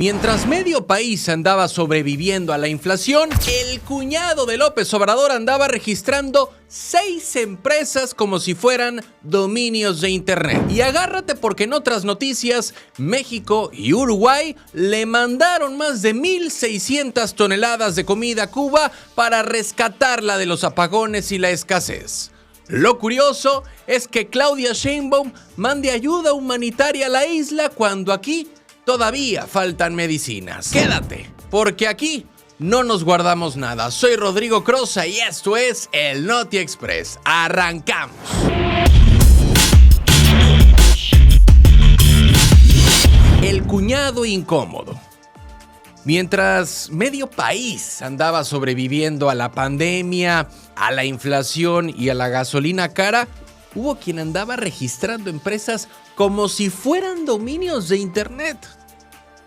Mientras medio país andaba sobreviviendo a la inflación, el cuñado de López Obrador andaba registrando 6 empresas como si fueran dominios de internet. Y agárrate porque en otras noticias, México y Uruguay le mandaron más de 1,600 toneladas de comida a Cuba para rescatarla de los apagones y la escasez. Lo curioso es que Claudia Sheinbaum mande ayuda humanitaria a la isla cuando aquí todavía faltan medicinas. Quédate, porque aquí no nos guardamos nada. Soy Rodrigo Crosa y esto es el Noti Express. ¡Arrancamos! El cuñado incómodo. Mientras medio país andaba sobreviviendo a la pandemia, a la inflación y a la gasolina cara, hubo quien andaba registrando empresas como si fueran dominios de internet.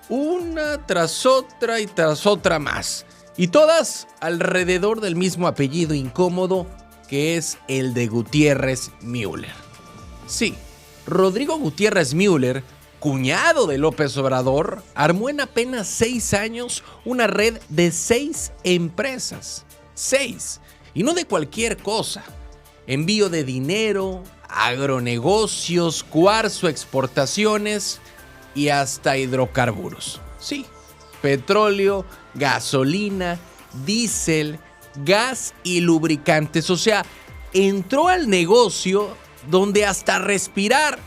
Una tras otra y tras otra más. Y todas alrededor del mismo apellido incómodo que es el de Gutiérrez Müller. Sí, Rodrigo Gutiérrez Müller, cuñado de López Obrador, armó en apenas 6 años una red de 6 empresas. 6. Y no de cualquier cosa. Envío de dinero, agronegocios, cuarzo, exportaciones y hasta hidrocarburos. Sí, petróleo, gasolina, diésel, gas y lubricantes. O sea, entró al negocio donde hasta respirar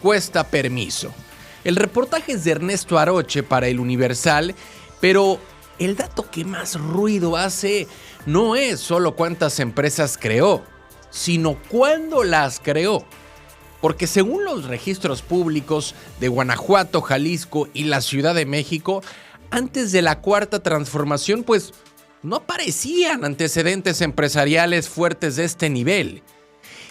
cuesta permiso. El reportaje es de Ernesto Aroche para El Universal, pero el dato que más ruido hace no es solo cuántas empresas creó, sino cuándo las creó. Porque según los registros públicos de Guanajuato, Jalisco y la Ciudad de México, antes de la Cuarta Transformación, pues no aparecían antecedentes empresariales fuertes de este nivel.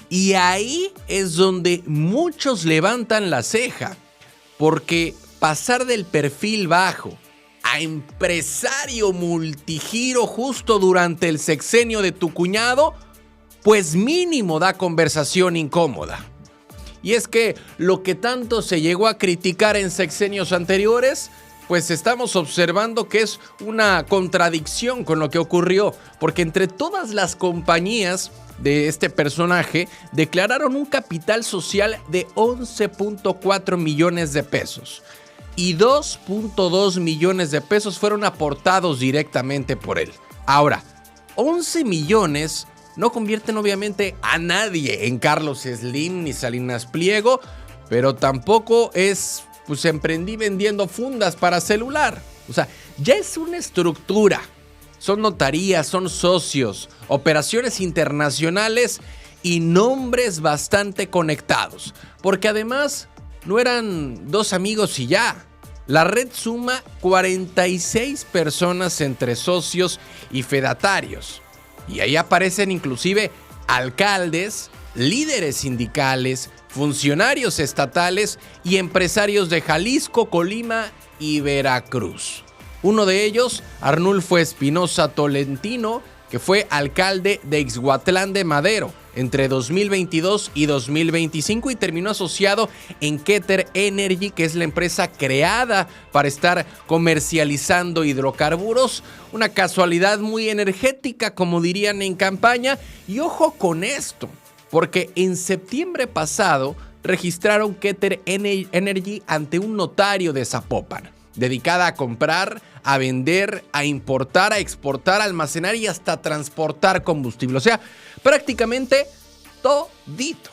Y ahí es donde muchos levantan la ceja, porque pasar del perfil bajo a empresario multigiro justo durante el sexenio de tu cuñado, pues mínimo da conversación incómoda. Y es que lo que tanto se llegó a criticar en sexenios anteriores, pues estamos observando que es una contradicción con lo que ocurrió, porque entre todas las compañías de este personaje declararon un capital social de 11.4 millones de pesos y 2.2 millones de pesos fueron aportados directamente por él. Ahora, 11 millones no convierten obviamente a nadie en Carlos Slim ni Salinas Pliego, pero tampoco es, pues emprendí vendiendo fundas para celular. O sea, ya es una estructura. Son notarías, son socios, operaciones internacionales y nombres bastante conectados. Porque además no eran 2 amigos y ya. La red suma 46 personas entre socios y fedatarios. Y ahí aparecen inclusive alcaldes, líderes sindicales, funcionarios estatales y empresarios de Jalisco, Colima y Veracruz. Uno de ellos, Arnulfo Espinosa Tolentino, que fue alcalde de Ixhuatlán de Madero entre 2022 y 2025 y terminó asociado en Keter Energy, que es la empresa creada para estar comercializando hidrocarburos. Una casualidad muy energética, como dirían en campaña. Y ojo con esto, porque en septiembre pasado registraron Keter Energy ante un notario de Zapopan, dedicada a comprar, a vender, a importar, a exportar, a almacenar y hasta transportar combustible. O sea, prácticamente todito.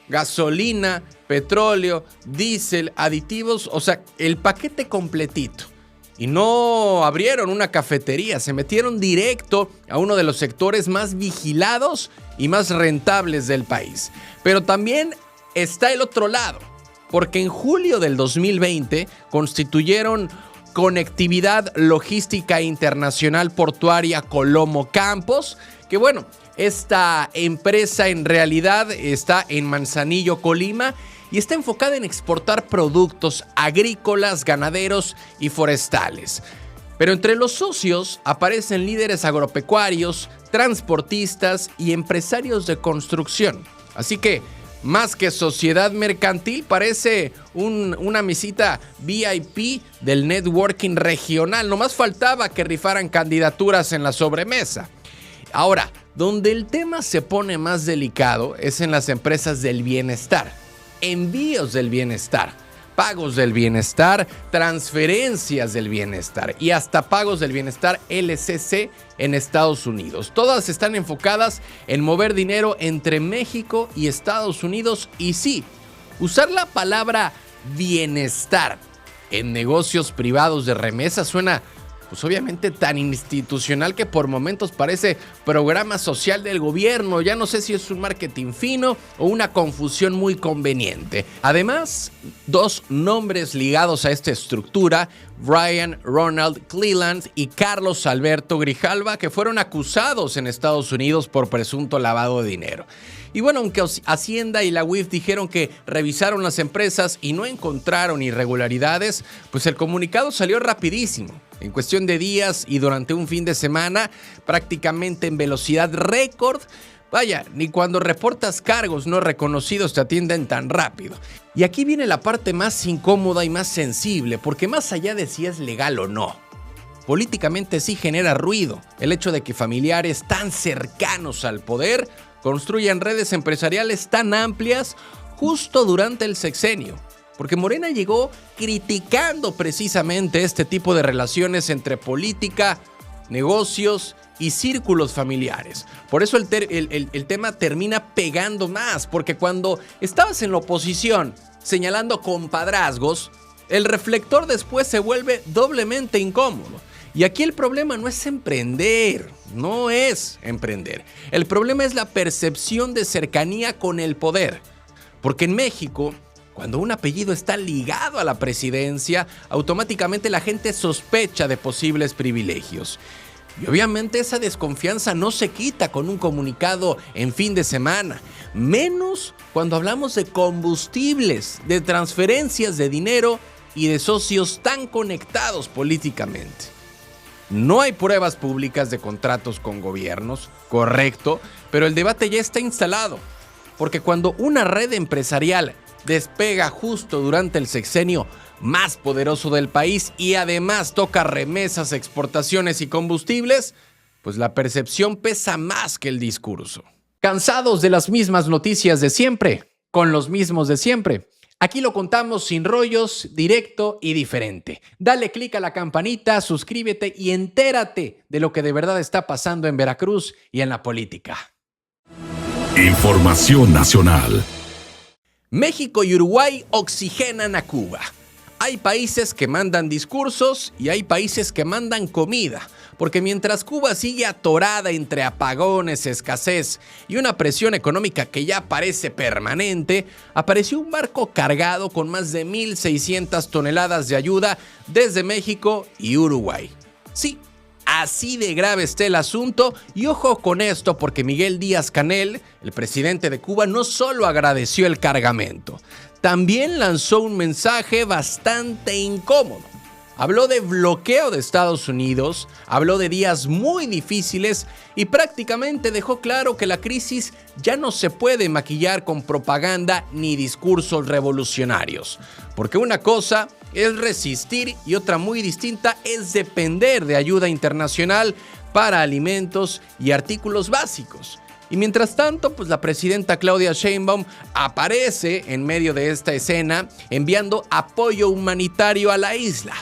Gasolina, petróleo, diésel, aditivos, o sea, el paquete completito. Y no abrieron una cafetería, se metieron directo a uno de los sectores más vigilados y más rentables del país. Pero también está el otro lado, porque en julio del 2020 constituyeron Conectividad Logística Internacional Portuaria Colomo Campos, que bueno, esta empresa en realidad está en Manzanillo, Colima, y está enfocada en exportar productos agrícolas, ganaderos y forestales. Pero entre los socios aparecen líderes agropecuarios, transportistas y empresarios de construcción. Así que más que sociedad mercantil, parece una mesita VIP del networking regional. Nomás faltaba que rifaran candidaturas en la sobremesa. Ahora, donde el tema se pone más delicado es en las empresas del bienestar, envíos del bienestar, pagos del bienestar, transferencias del bienestar y hasta pagos del bienestar LCC en Estados Unidos. Todas están enfocadas en mover dinero entre México y Estados Unidos y sí, usar la palabra bienestar en negocios privados de remesas suena pues obviamente tan institucional que por momentos parece programa social del gobierno. Ya no sé si es un marketing fino o una confusión muy conveniente. Además, dos nombres ligados a esta estructura, Brian Ronald Cleland y Carlos Alberto Grijalva, que fueron acusados en Estados Unidos por presunto lavado de dinero. Y bueno, aunque Hacienda y la UIF dijeron que revisaron las empresas y no encontraron irregularidades, pues el comunicado salió rapidísimo. En cuestión de días y durante un fin de semana, prácticamente en velocidad récord. Vaya, ni cuando reportas cargos no reconocidos te atienden tan rápido. Y aquí viene la parte más incómoda y más sensible, porque más allá de si es legal o no, políticamente sí genera ruido el hecho de que familiares tan cercanos al poder construyan redes empresariales tan amplias justo durante el sexenio. Porque Morena llegó criticando precisamente este tipo de relaciones entre política, negocios y círculos familiares. Por eso el tema termina pegando más, porque cuando estabas en la oposición señalando compadrazgos, el reflector después se vuelve doblemente incómodo. Y aquí el problema no es emprender, no es emprender. El problema es la percepción de cercanía con el poder. Porque en México, cuando un apellido está ligado a la presidencia, automáticamente la gente sospecha de posibles privilegios. Y obviamente esa desconfianza no se quita con un comunicado en fin de semana, menos cuando hablamos de combustibles, de transferencias de dinero y de socios tan conectados políticamente. No hay pruebas públicas de contratos con gobiernos, correcto, pero el debate ya está instalado, porque cuando una red empresarial despega justo durante el sexenio más poderoso del país y además toca remesas, exportaciones y combustibles, pues la percepción pesa más que el discurso. ¿Cansados de las mismas noticias de siempre? Con los mismos de siempre. Aquí lo contamos sin rollos, directo y diferente. Dale click a la campanita, suscríbete y entérate de lo que de verdad está pasando en Veracruz y en la política. Información nacional. México y Uruguay oxigenan a Cuba. Hay países que mandan discursos y hay países que mandan comida, porque mientras Cuba sigue atorada entre apagones, escasez y una presión económica que ya parece permanente, apareció un barco cargado con más de 1,600 toneladas de ayuda desde México y Uruguay. Sí, así de grave está el asunto y ojo con esto porque Miguel Díaz-Canel, el presidente de Cuba, no solo agradeció el cargamento, también lanzó un mensaje bastante incómodo. Habló de bloqueo de Estados Unidos, habló de días muy difíciles y prácticamente dejó claro que la crisis ya no se puede maquillar con propaganda ni discursos revolucionarios. Porque una cosa es resistir y otra muy distinta es depender de ayuda internacional para alimentos y artículos básicos. Y mientras tanto, pues la presidenta Claudia Sheinbaum aparece en medio de esta escena enviando apoyo humanitario a la isla,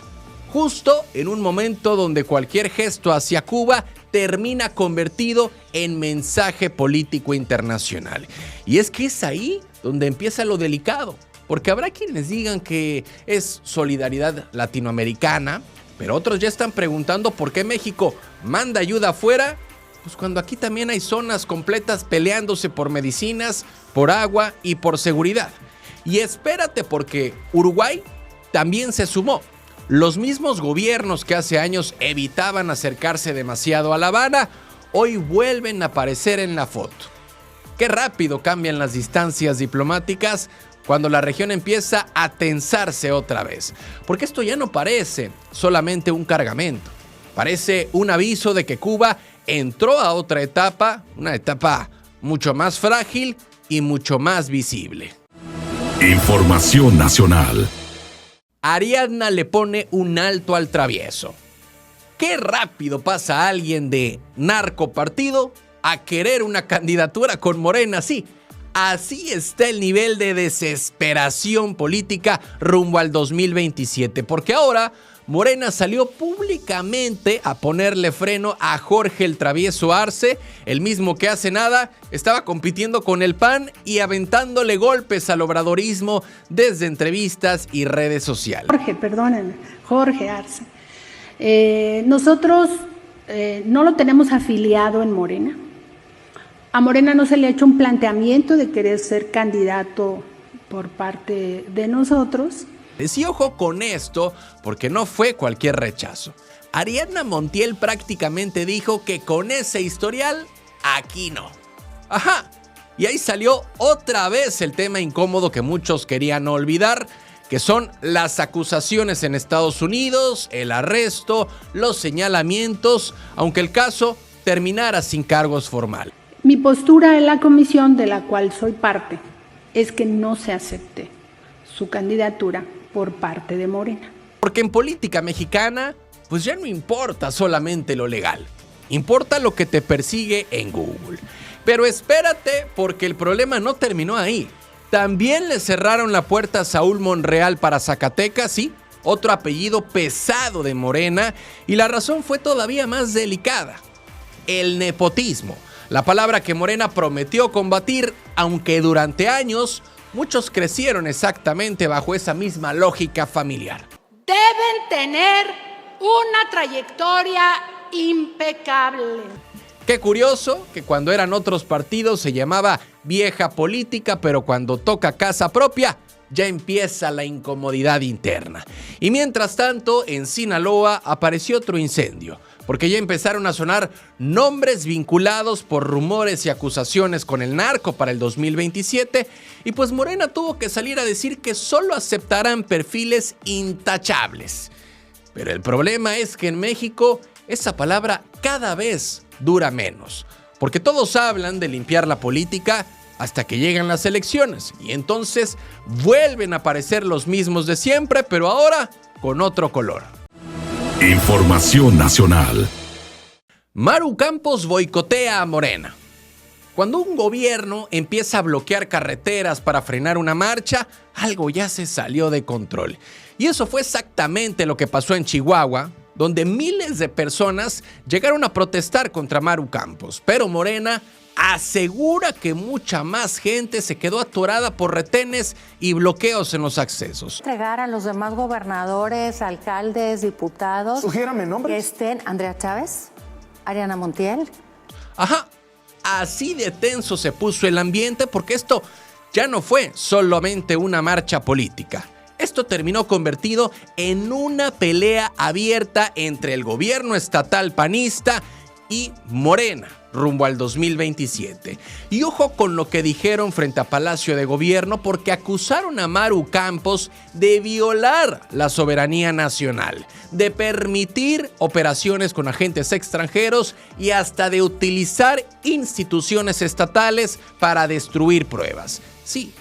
justo en un momento donde cualquier gesto hacia Cuba termina convertido en mensaje político internacional. Y es que es ahí donde empieza lo delicado, porque habrá quienes digan que es solidaridad latinoamericana, pero otros ya están preguntando por qué México manda ayuda afuera, pues cuando aquí también hay zonas completas peleándose por medicinas, por agua y por seguridad. Y espérate porque Uruguay también se sumó. Los mismos gobiernos que hace años evitaban acercarse demasiado a La Habana, hoy vuelven a aparecer en la foto. Qué rápido cambian las distancias diplomáticas cuando la región empieza a tensarse otra vez. Porque esto ya no parece solamente un cargamento. Parece un aviso de que Cuba entró a otra etapa, una etapa mucho más frágil y mucho más visible. Información nacional. Ariadna le pone un alto al travieso. Qué rápido pasa alguien de narcopartido a querer una candidatura con Morena, sí. Así está el nivel de desesperación política rumbo al 2027, porque ahora Morena salió públicamente a ponerle freno a Jorge el Travieso Arce, el mismo que hace nada estaba compitiendo con el PAN y aventándole golpes al obradorismo desde entrevistas y redes sociales. Jorge Arce. Nosotros no lo tenemos afiliado en Morena. A Morena no se le ha hecho un planteamiento de querer ser candidato por parte de nosotros. Sí, ojo con esto, porque no fue cualquier rechazo. Ariadna Montiel prácticamente dijo que con ese historial, aquí no. Ajá, y ahí salió otra vez el tema incómodo que muchos querían olvidar, que son las acusaciones en Estados Unidos, el arresto, los señalamientos, aunque el caso terminara sin cargos formales. Mi postura en la comisión de la cual soy parte es que no se acepte su candidatura por parte de Morena. Porque en política mexicana, pues ya no importa solamente lo legal, importa lo que te persigue en Google. Pero espérate, porque el problema no terminó ahí. También le cerraron la puerta a Saúl Monreal para Zacatecas, sí, otro apellido pesado de Morena, y la razón fue todavía más delicada: el nepotismo, la palabra que Morena prometió combatir, aunque durante años muchos crecieron exactamente bajo esa misma lógica familiar. Deben tener una trayectoria impecable. Qué curioso que cuando eran otros partidos se llamaba vieja política, pero cuando toca casa propia ya empieza la incomodidad interna. Y mientras tanto, en Sinaloa apareció otro incendio, porque ya empezaron a sonar nombres vinculados por rumores y acusaciones con el narco para el 2027, y pues Morena tuvo que salir a decir que solo aceptarán perfiles intachables. Pero el problema es que en México esa palabra cada vez dura menos, porque todos hablan de limpiar la política hasta que llegan las elecciones, y entonces vuelven a aparecer los mismos de siempre, pero ahora con otro color. Información nacional. Maru Campos boicotea a Morena. Cuando un gobierno empieza a bloquear carreteras para frenar una marcha, algo ya se salió de control. Y eso fue exactamente lo que pasó en Chihuahua, donde miles de personas llegaron a protestar contra Maru Campos. Pero Morena asegura que mucha más gente se quedó atorada por retenes y bloqueos en los accesos. Entregar a los demás gobernadores, alcaldes, diputados. Sugiérame nombres. Que estén Andrea Chávez, Ariadna Montiel. Ajá, así de tenso se puso el ambiente, porque esto ya no fue solamente una marcha política. Esto terminó convertido en una pelea abierta entre el gobierno estatal panista y Morena rumbo al 2027. Y ojo con lo que dijeron frente a Palacio de Gobierno, porque acusaron a Maru Campos de violar la soberanía nacional, de permitir operaciones con agentes extranjeros y hasta de utilizar instituciones estatales para destruir pruebas. Sí,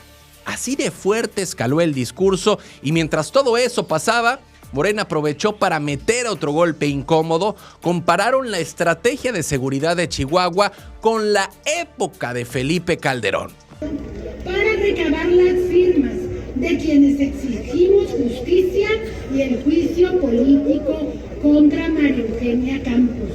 así de fuerte escaló el discurso, y mientras todo eso pasaba, Morena aprovechó para meter otro golpe incómodo. Compararon la estrategia de seguridad de Chihuahua con la época de Felipe Calderón. Para recabar las firmas de quienes exigimos justicia y el juicio político contra María Eugenia Campos.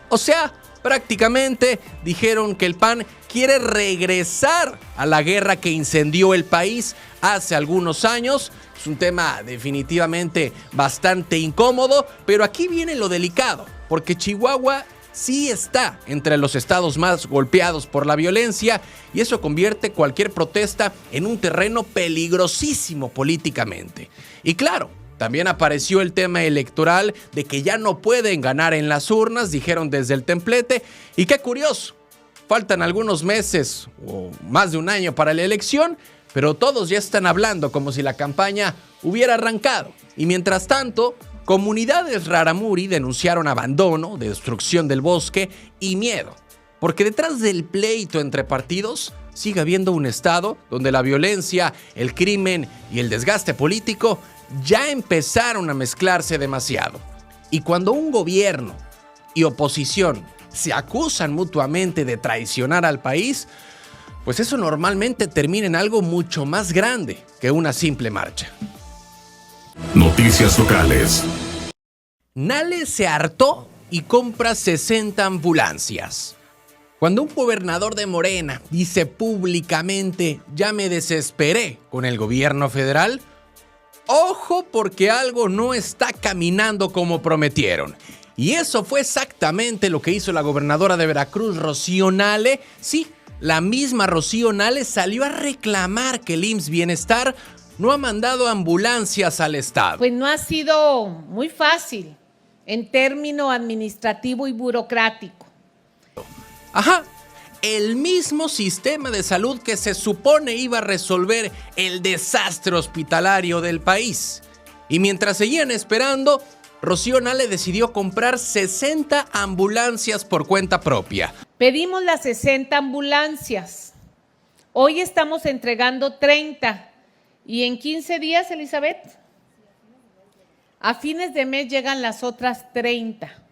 O sea, prácticamente dijeron que el PAN quiere regresar a la guerra que incendió el país hace algunos años. Es un tema definitivamente bastante incómodo, pero aquí viene lo delicado, porque Chihuahua sí está entre los estados más golpeados por la violencia, y eso convierte cualquier protesta en un terreno peligrosísimo políticamente. Y claro, también apareció el tema electoral de que ya no pueden ganar en las urnas, dijeron desde el templete, y qué curioso, faltan algunos meses o más de un año para la elección, pero todos ya están hablando como si la campaña hubiera arrancado. Y mientras tanto, comunidades rarámuri denunciaron abandono, destrucción del bosque y miedo, porque detrás del pleito entre partidos sigue habiendo un estado donde la violencia, el crimen y el desgaste político ya empezaron a mezclarse demasiado. Y cuando un gobierno y oposición se acusan mutuamente de traicionar al país, pues eso normalmente termina en algo mucho más grande que una simple marcha. Noticias locales. Nale se hartó y compra 60 ambulancias. Cuando un gobernador de Morena dice públicamente "ya me desesperé con el gobierno federal", ojo, porque algo no está caminando como prometieron. Y eso fue exactamente lo que hizo la gobernadora de Veracruz, Rocío Nale. Sí, la misma Rocío Nale salió a reclamar que el IMSS Bienestar no ha mandado ambulancias al estado. Pues no ha sido muy fácil en término administrativo y burocrático. Ajá, el mismo sistema de salud que se supone iba a resolver el desastre hospitalario del país. Y mientras seguían esperando, Rocío Nale decidió comprar 60 ambulancias por cuenta propia. Pedimos las 60 ambulancias. Hoy estamos entregando 30. ¿Y en 15 días, Elizabeth? A fines de mes llegan las otras 30.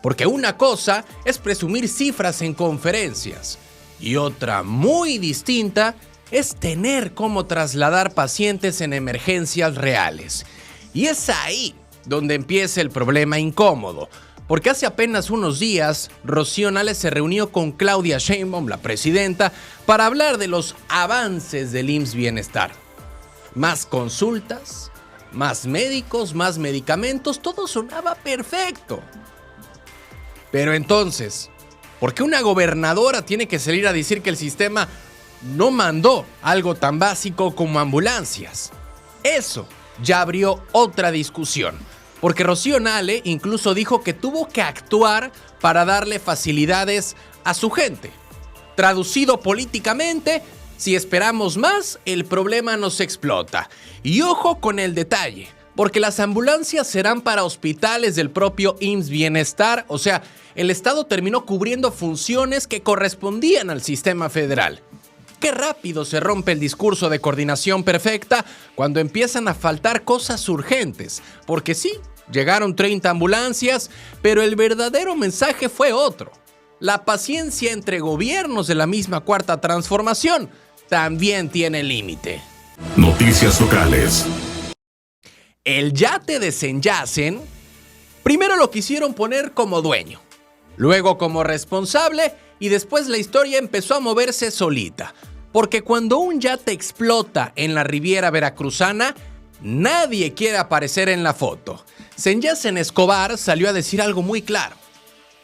Porque una cosa es presumir cifras en conferencias y otra muy distinta es tener cómo trasladar pacientes en emergencias reales. Y es ahí donde empieza el problema incómodo, porque hace apenas unos días Rocío Nale se reunió con Claudia Sheinbaum, la presidenta, para hablar de los avances del IMSS Bienestar. Más consultas, más médicos, más medicamentos, todo sonaba perfecto. Pero entonces, ¿por qué una gobernadora tiene que salir a decir que el sistema no mandó algo tan básico como ambulancias? Eso ya abrió otra discusión, porque Rocío Nale incluso dijo que tuvo que actuar para darle facilidades a su gente. Traducido políticamente, si esperamos más, el problema nos explota. Y ojo con el detalle, porque las ambulancias serán para hospitales del propio IMSS Bienestar, o sea, el Estado terminó cubriendo funciones que correspondían al sistema federal. Qué rápido se rompe el discurso de coordinación perfecta cuando empiezan a faltar cosas urgentes, porque sí, llegaron 30 ambulancias, pero el verdadero mensaje fue otro. La paciencia entre gobiernos de la misma Cuarta Transformación también tiene límite. Noticias locales. El yate de Senyasen, primero lo quisieron poner como dueño, luego como responsable y después la historia empezó a moverse solita. Porque cuando un yate explota en la Riviera Veracruzana, nadie quiere aparecer en la foto. Senyasen Escobar salió a decir algo muy claro.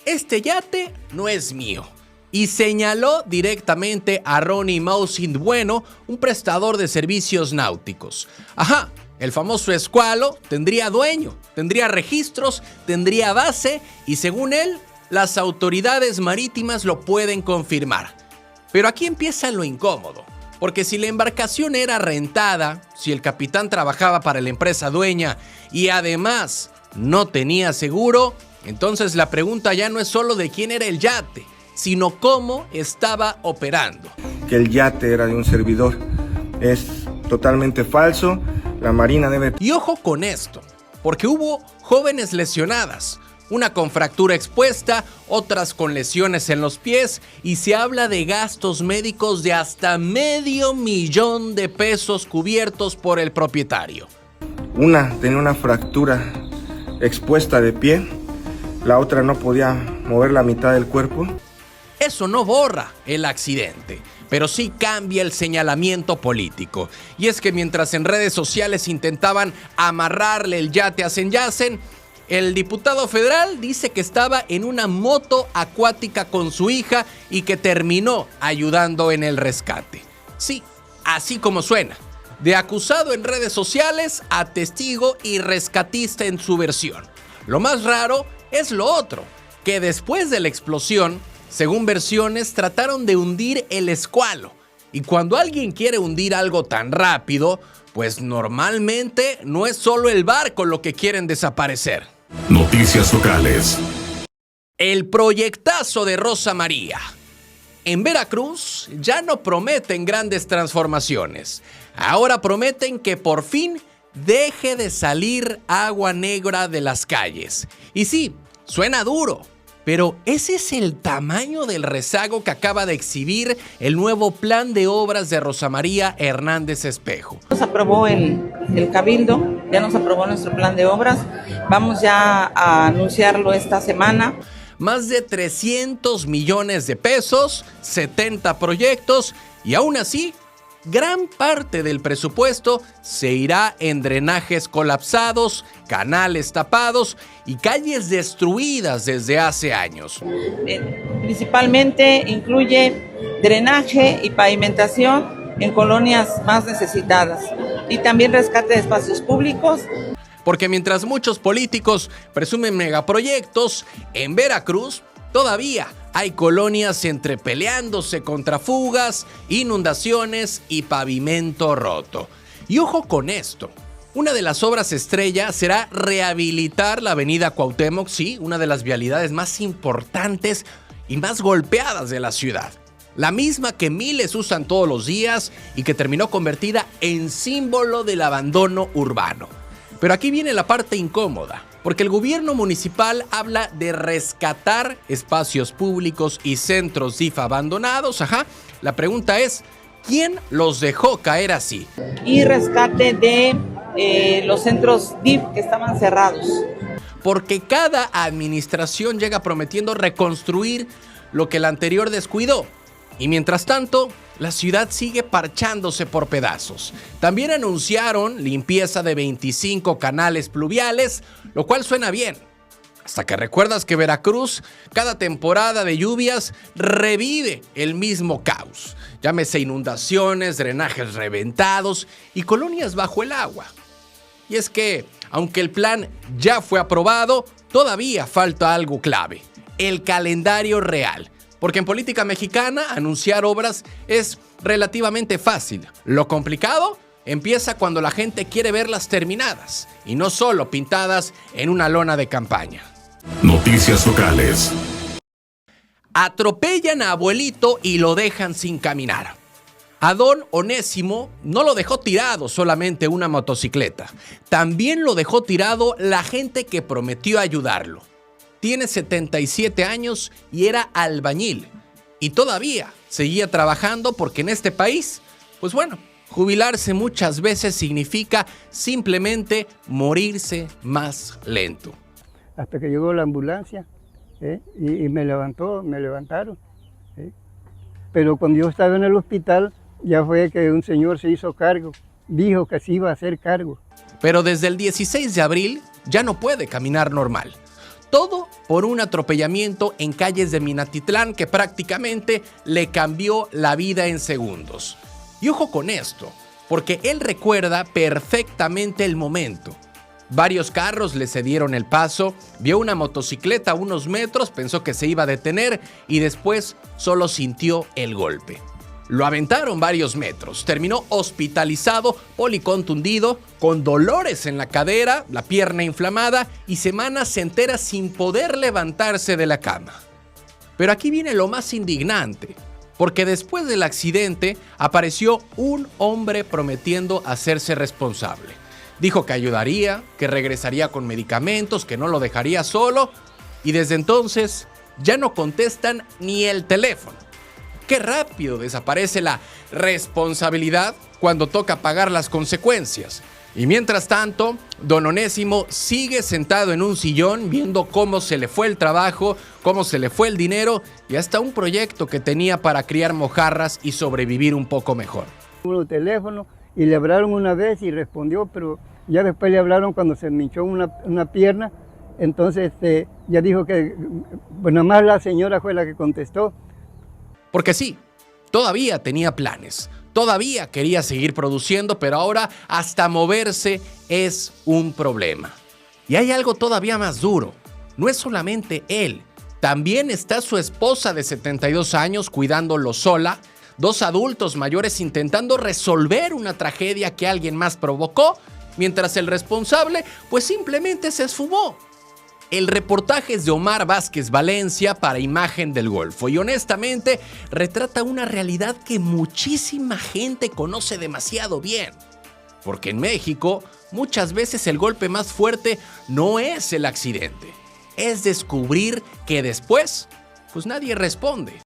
Este yate no es mío. Y señaló directamente a Ronnie Mausin Bueno, un prestador de servicios náuticos. Ajá, el famoso escualo tendría dueño, tendría registros, tendría base y según él, las autoridades marítimas lo pueden confirmar. Pero aquí empieza lo incómodo, porque si la embarcación era rentada, si el capitán trabajaba para la empresa dueña y además no tenía seguro, entonces la pregunta ya no es solo de quién era el yate, sino cómo estaba operando. Que el yate era de un servidor es totalmente falso. La Marina debe... Y ojo con esto, porque hubo jóvenes lesionadas, una con fractura expuesta, otras con lesiones en los pies, y se habla de gastos médicos de hasta $500,000 cubiertos por el propietario. Una tenía una fractura expuesta de pie, la otra no podía mover la mitad del cuerpo. Eso no borra el accidente, pero sí cambia el señalamiento político. Y es que mientras en redes sociales intentaban amarrarle el yate a Senyasen, el diputado federal dice que estaba en una moto acuática con su hija y que terminó ayudando en el rescate. Sí, así como suena, de acusado en redes sociales a testigo y rescatista en su versión. Lo más raro es lo otro, que después de la explosión, según versiones, trataron de hundir el escualo. Y cuando alguien quiere hundir algo tan rápido, pues normalmente no es solo el barco lo que quieren desaparecer. Noticias locales. El proyectazo de Rosa María. En Veracruz ya no prometen grandes transformaciones. Ahora prometen que por fin deje de salir agua negra de las calles. Y sí, suena duro, pero ese es el tamaño del rezago que acaba de exhibir el nuevo plan de obras de Rosa María Hernández Espejo. Nos aprobó el Cabildo, ya nos aprobó nuestro plan de obras. Vamos ya a anunciarlo esta semana. Más de 300 millones de pesos, 70 proyectos y aún así, gran parte del presupuesto se irá en drenajes colapsados, canales tapados y calles destruidas desde hace años. Principalmente incluye drenaje y pavimentación en colonias más necesitadas y también rescate de espacios públicos. Porque mientras muchos políticos presumen megaproyectos, en Veracruz todavía hay colonias entre peleándose contra fugas, inundaciones y pavimento roto. Y ojo con esto, una de las obras estrella será rehabilitar la avenida Cuauhtémoc, sí, una de las vialidades más importantes y más golpeadas de la ciudad. La misma que miles usan todos los días y que terminó convertida en símbolo del abandono urbano. Pero aquí viene la parte incómoda, porque el gobierno municipal habla de rescatar espacios públicos y centros DIF abandonados. La pregunta es, ¿quién los dejó caer así? Y rescate de los centros DIF que estaban cerrados. Porque cada administración llega prometiendo reconstruir lo que la anterior descuidó. Y mientras tanto, la ciudad sigue parchándose por pedazos. También anunciaron limpieza de 25 canales pluviales, lo cual suena bien. Hasta que recuerdas que Veracruz, cada temporada de lluvias, revive el mismo caos. Llámese inundaciones, drenajes reventados y colonias bajo el agua. Y es que, aunque el plan ya fue aprobado, todavía falta algo clave: el calendario real. Porque en política mexicana anunciar obras es relativamente fácil. Lo complicado empieza cuando la gente quiere verlas terminadas y no solo pintadas en una lona de campaña. Noticias locales. Atropellan a abuelito y lo dejan sin caminar. A don Onésimo no lo dejó tirado solamente una motocicleta. También lo dejó tirado la gente que prometió ayudarlo. Tiene 77 años y era albañil. Y todavía seguía trabajando porque en este país, pues bueno, jubilarse muchas veces significa simplemente morirse más lento. Hasta que llegó la ambulancia y me levantaron. Pero cuando yo estaba en el hospital, ya fue que un señor se hizo cargo, dijo que se iba a hacer cargo. Pero desde el 16 de abril ya no puede caminar normal. Todo por un atropellamiento en calles de Minatitlán que prácticamente le cambió la vida en segundos. Y ojo con esto, porque él recuerda perfectamente el momento. Varios carros le cedieron el paso, vio una motocicleta a unos metros, pensó que se iba a detener y después solo sintió el golpe. Lo aventaron varios metros, terminó hospitalizado, policontundido, con dolores en la cadera, la pierna inflamada y semanas enteras sin poder levantarse de la cama. Pero aquí viene lo más indignante, porque después del accidente apareció un hombre prometiendo hacerse responsable. Dijo que ayudaría, que regresaría con medicamentos, que no lo dejaría solo y desde entonces ya no contestan ni el teléfono. Qué rápido desaparece la responsabilidad cuando toca pagar las consecuencias. Y mientras tanto, don Onésimo sigue sentado en un sillón viendo cómo se le fue el trabajo, cómo se le fue el dinero y hasta un proyecto que tenía para criar mojarras y sobrevivir un poco mejor. Tuvo el teléfono y le hablaron una vez y respondió, pero ya después le hablaron cuando se me hinchó una pierna. Entonces ya dijo que, pues nada más la señora fue la que contestó. Porque sí, todavía tenía planes, todavía quería seguir produciendo, pero ahora hasta moverse es un problema. Y hay algo todavía más duro, no es solamente él, también está su esposa de 72 años cuidándolo sola, dos adultos mayores intentando resolver una tragedia que alguien más provocó, mientras el responsable pues simplemente se esfumó. El reportaje es de Omar Vázquez Valencia para Imagen del Golfo y honestamente retrata una realidad que muchísima gente conoce demasiado bien. Porque en México muchas veces el golpe más fuerte no es el accidente, es descubrir que después, pues nadie responde.